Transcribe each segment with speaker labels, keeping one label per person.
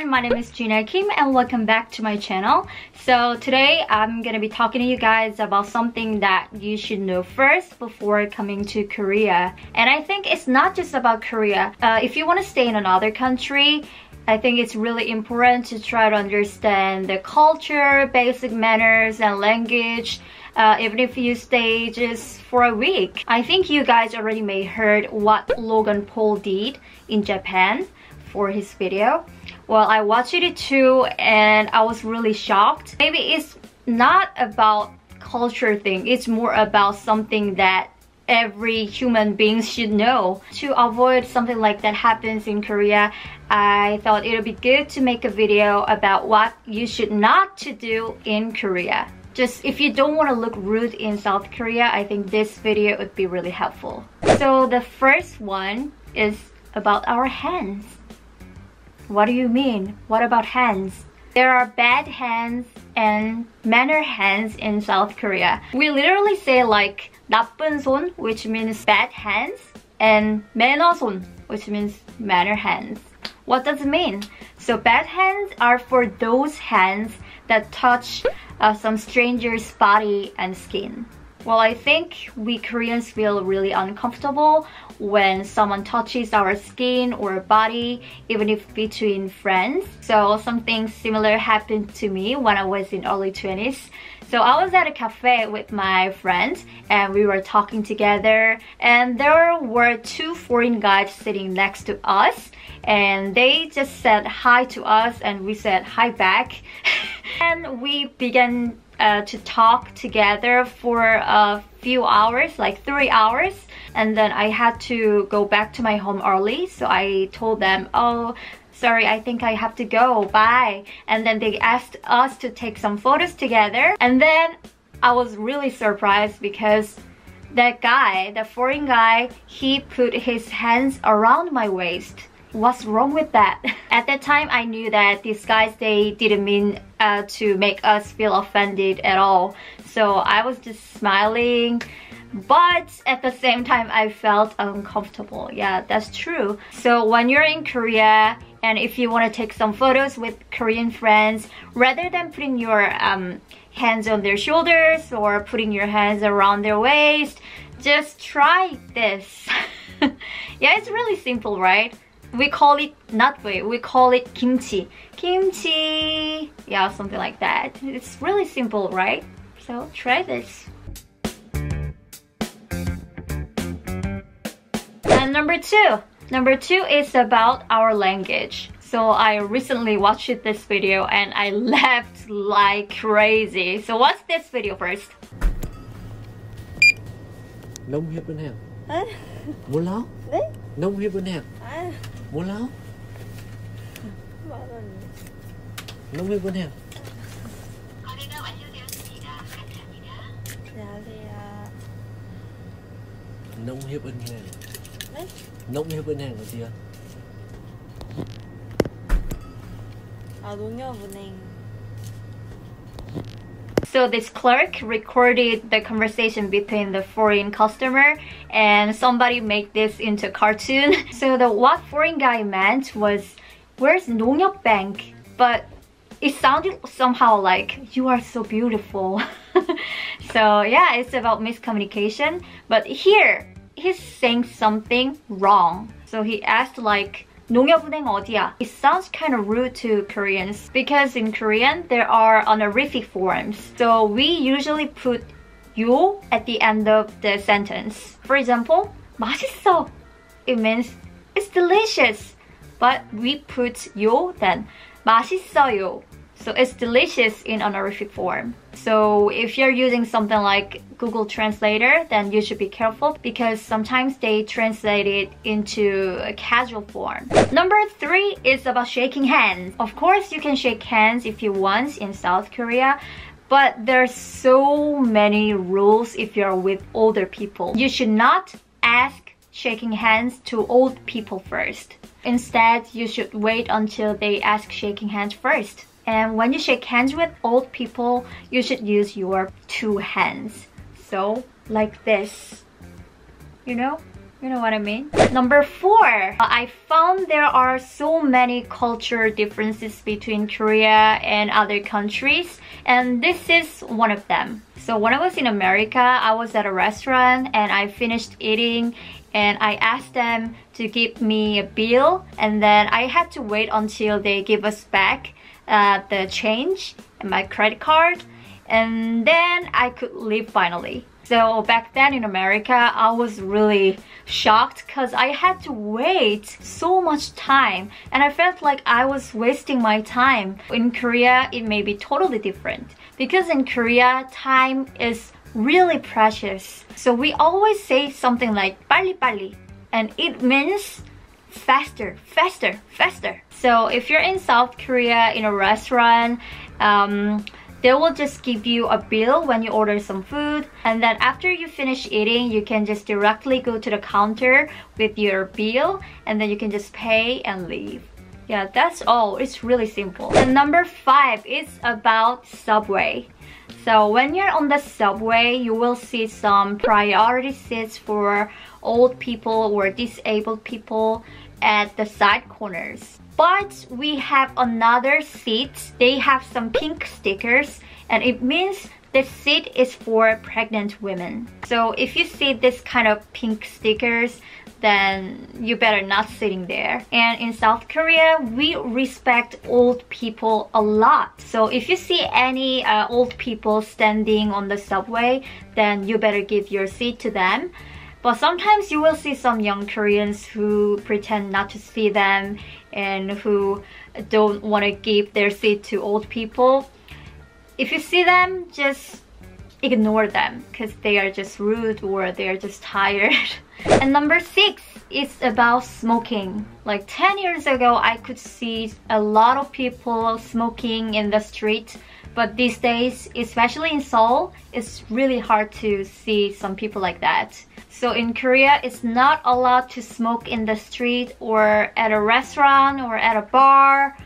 Speaker 1: everyone, my name is Gina Kim and welcome back to my channel. So today I'm gonna be talking to you guys about something that you should know first before coming to Korea. And I think it's not just about Korea. If you want to stay in another country, I think it's really important to try to understand the culture, basic manners and language, even if you stay just for a week. I think you guys already may heard what Logan Paul did in Japan for his video. Well, I watched it too and I was really shocked. Maybe it's not about culture thing, it's more about something that every human being should know. To avoid something like that happens in Korea, I thought it would be good to make a video about what you should not to do in Korea. Just if you don't want to look rude in South Korea, I think this video would be really helpful. So the first one is about our hands. What do you mean? What about hands? There are bad hands and manner hands in South Korea. We literally say like 나쁜 손, which means bad hands, and 매너 손, which means manner hands. What does it mean? So bad hands are for those hands that touch some stranger's body and skin. Well, I think we Koreans feel really uncomfortable when someone touches our skin or body, even if between friends. So something similar happened to me when I was in early 20s. So I was at a cafe with my friends and we were talking together, and there were two foreign guys sitting next to us and they just said hi to us and we said hi back. And we began to talk together for a few hours, like 3 hours, and then I had to go back to my home early, so I told them, oh sorry, I think I have to go, bye. And then they asked us to take some photos together, and then I was really surprised because that guy, the foreign guy, he put his hands around my waist. What's wrong with that? At that time, I knew that these guys, they didn't mean to make us feel offended at all. So I was just smiling, but at the same time, I felt uncomfortable. Yeah, that's true. So when you're in Korea, and if you want to take some photos with Korean friends, rather than putting your hands on their shoulders or putting your hands around their waist, just try this. Yeah, it's really simple, right? We call it natwe, we call it kimchi. Kimchi! Yeah, something like that. It's really simple, right? So try this. And number two is about our language. So I recently watched this video and I laughed like crazy. So what's this video first?
Speaker 2: Nông hiệp bên hàng. Muốn láo? Nông hiệp bên hàng. Muốn láo? Nông hiệp bên hàng. Nông hiệp bên hàng. Nông hiệp bên hàng 어디야?
Speaker 3: 농협은행.
Speaker 1: So this clerk recorded the conversation between the foreign customer and somebody made this into a cartoon. So what foreign guy meant was, where's 농협 bank? But it sounded somehow like, you are so beautiful. So yeah, it's about miscommunication. But here, he's saying something wrong. So he asked like, 농협은행 어디야? It sounds kind of rude to Koreans because in Korean there are honorific forms. So we usually put 요 at the end of the sentence. For example, 맛있어. It means it's delicious. But we put 요 then 맛있어요. So it's delicious in honorific form. So if you're using something like Google Translator, then you should be careful because sometimes they translate it into a casual form. Number three is about shaking hands. Of course, you can shake hands if you want in South Korea, but there's so many rules if you're with older people. You should not ask shaking hands to old people first. Instead, you should wait until they ask shaking hands first. And when you shake hands with old people, you should use your two hands. So, like this. You know? You know what I mean? Number 4, I found there are so many culture differences between Korea and other countries, and this is one of them. So when I was in America, I was at a restaurant and I finished eating and I asked them to give me a bill, and then I had to wait until they give us back the change and my credit card, and then I could leave finally. So back then in America, I was really shocked because I had to wait so much time and I felt like I was wasting my time. In Korea, it may be totally different because in Korea, time is really precious. So we always say something like 빨리 빨리, and it means faster, faster, faster. So if you're in South Korea in a restaurant, they will just give you a bill when you order some food, and then after you finish eating, you can just directly go to the counter with your bill and then you can just pay and leave. Yeah, that's all. It's really simple. And number 5 is about subway. So when you're on the subway, you will see some priority seats for old people or disabled people at the side corners. But we have another seat. They have some pink stickers and it means the seat is for pregnant women. So if you see this kind of pink stickers, then you better not sitting there. And in South Korea, we respect old people a lot. So if you see any old people standing on the subway, then you better give your seat to them. But sometimes you will see some young Koreans who pretend not to see them and who don't want to give their seat to old people. If you see them, just ignore them because they are just rude or they are just tired. And number 6 is about smoking. Like 10 years ago, I could see a lot of people smoking in the street. But these days, especially in Seoul, it's really hard to see some people like that. So in Korea, it's not allowed to smoke in the street or at a restaurant or at a bar.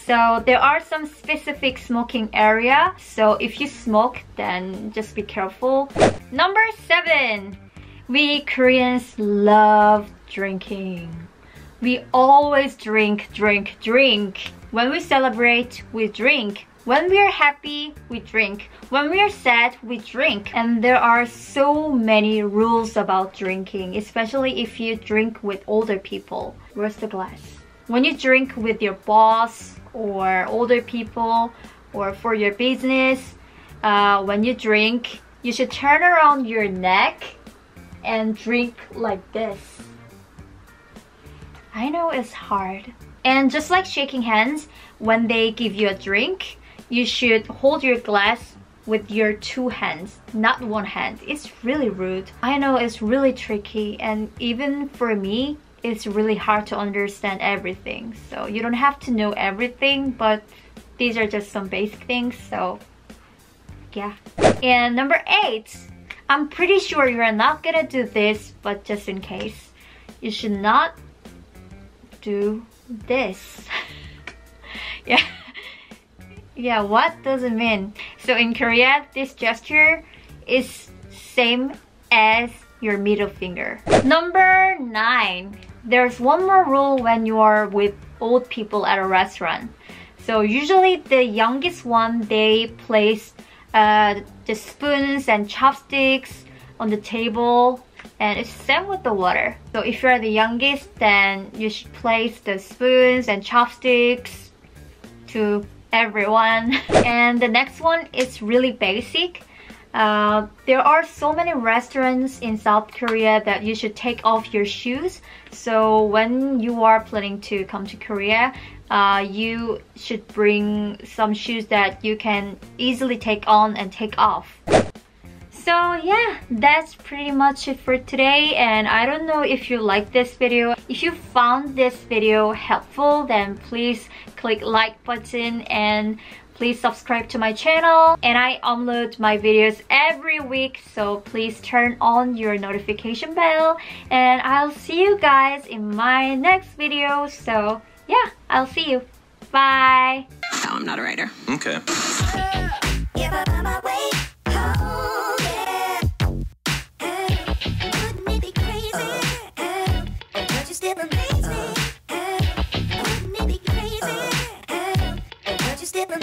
Speaker 1: So there are some specific smoking area. So if you smoke, then just be careful. Number 7, we Koreans love drinking. We always drink, drink, drink. When we celebrate, we drink. When we are happy, we drink. When we are sad, we drink. And there are so many rules about drinking, especially if you drink with older people. Where's the glass? When you drink with your boss or older people or for your business, when you drink, you should turn around your neck and drink like this. I know it's hard. And just like shaking hands, when they give you a drink, you should hold your glass with your 2 hands, not 1 hand. It's really rude. I know it's really tricky, and even for me, it's really hard to understand everything. So you don't have to know everything, but these are just some basic things, so yeah. And number 8, I'm pretty sure you're not gonna do this, but just in case, you should not do this. Yeah. Yeah, what does it mean? So in Korea, this gesture is same as your middle finger. Number 9, there's one more rule when you are with old people at a restaurant. So usually the youngest one, they place the spoons and chopsticks on the table, and it's same with the water. So if you're the youngest, then you should place the spoons and chopsticks to everyone. And the next one is really basic. There are so many restaurants in South Korea that you should take off your shoes. So when you are planning to come to Korea, you should bring some shoes that you can easily take on and take off. So yeah, that's pretty much it for today, and I don't know if you like this video. If you found this video helpful, then please click like button and please subscribe to my channel. And I upload my videos every week, so please turn on your notification bell, and I'll see you guys in my next video. So yeah, I'll see you. Bye.
Speaker 3: No, I'm not a writer.
Speaker 2: Okay.
Speaker 3: different.